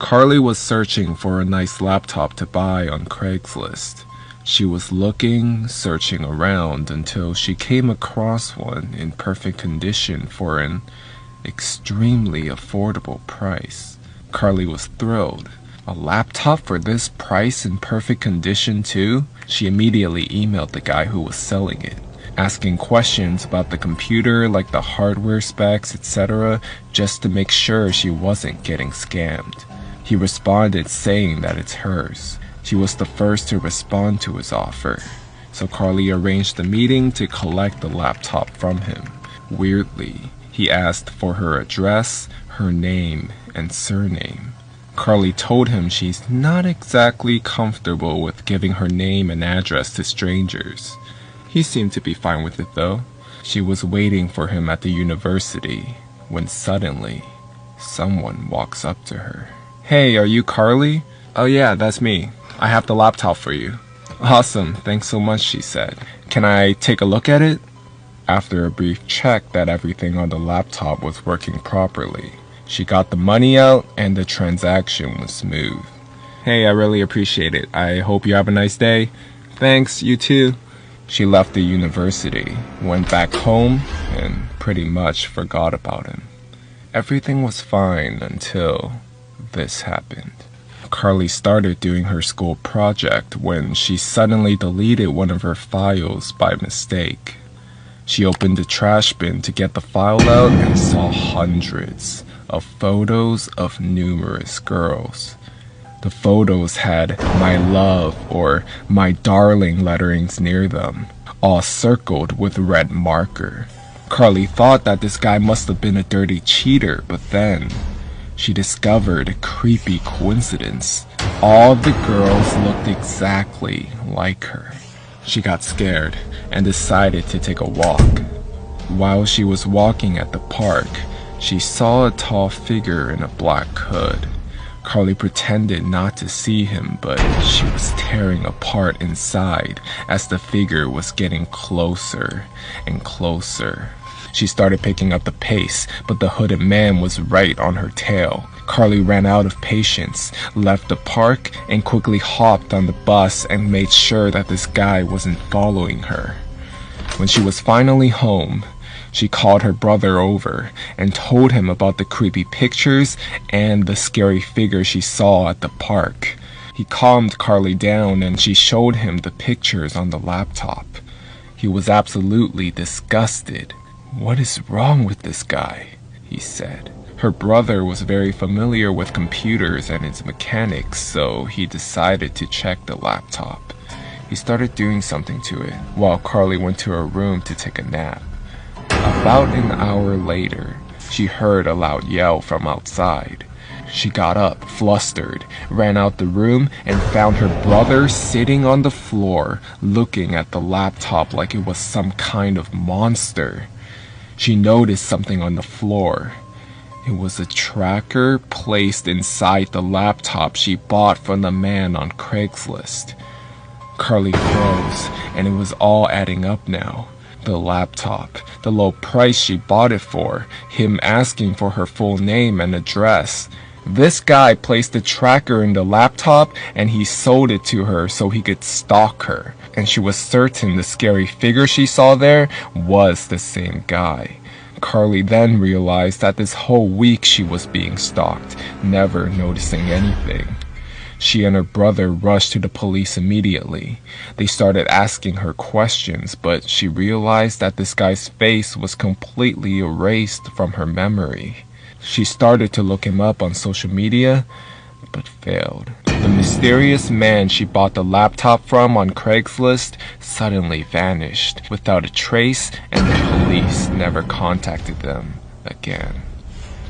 Carly was searching for a nice laptop to buy on Craigslist. She was looking, searching around until she came across one in perfect condition for an extremely affordable price. Carly was thrilled. A laptop for this price in perfect condition too? She immediately emailed the guy who was selling it, asking questions about the computer like the hardware specs, etc., just to make sure she wasn't getting scammed. He responded saying that it's hers. She was the first to respond to his offer, so Carly arranged a meeting to collect the laptop from him. Weirdly, he asked for her address, her name, and surname. Carly told him she's not exactly comfortable with giving her name and address to strangers. He seemed to be fine with it though. She was waiting for him at the university when suddenly, someone walks up to her. "Hey, are you Carly?" "Oh yeah, that's me. I have the laptop for you." "Awesome, thanks so much," she said. "Can I take a look at it?" After a brief check that everything on the laptop was working properly, she got the money out and the transaction was smooth. "Hey, I really appreciate it. I hope you have a nice day." "Thanks, you too." She left the university, went back home, and pretty much forgot about him. Everything was fine until this happened. Carly started doing her school project when she suddenly deleted one of her files by mistake. She opened the trash bin to get the file out and saw hundreds of photos of numerous girls. The photos had "My love" or "My darling" letterings near them, all circled with red marker. Carly thought that this guy must have been a dirty cheater, but then she discovered a creepy coincidence. All the girls looked exactly like her. She got scared and decided to take a walk. While she was walking at the park, she saw a tall figure in a black hood. Carly pretended not to see him, but she was tearing apart inside as the figure was getting closer and closer. She started picking up the pace, but the hooded man was right on her tail. Carly ran out of patience, left the park, and quickly hopped on the bus and made sure that this guy wasn't following her. When she was finally home, she called her brother over and told him about the creepy pictures and the scary figure she saw at the park. He calmed Carly down and she showed him the pictures on the laptop. He was absolutely disgusted. "What is wrong with this guy?" he said. Her brother was very familiar with computers and its mechanics, so he decided to check the laptop. He started doing something to it while Carly went to her room to take a nap. About an hour later, she heard a loud yell from outside. She got up, flustered, ran out the room, and found her brother sitting on the floor, looking at the laptop like it was some kind of monster. She noticed something on the floor. It was a tracker placed inside the laptop she bought from the man on Craigslist. Carly froze, and it was all adding up now. The laptop, the low price she bought it for, him asking for her full name and address. This guy placed the tracker in the laptop and he sold it to her so he could stalk her. And she was certain the scary figure she saw there was the same guy. Carly then realized that this whole week she was being stalked, never noticing anything. She and her brother rushed to the police immediately. They started asking her questions, but she realized that this guy's face was completely erased from her memory. She started to look him up on social media, but failed. The mysterious man she bought the laptop from on Craigslist suddenly vanished without a trace, and the police never contacted them again.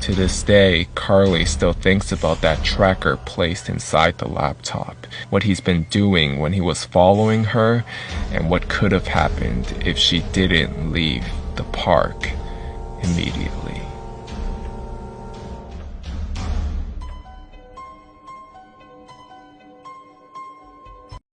To this day, Carly still thinks about that tracker placed inside the laptop, what he's been doing when he was following her, and what could have happened if she didn't leave the park immediately.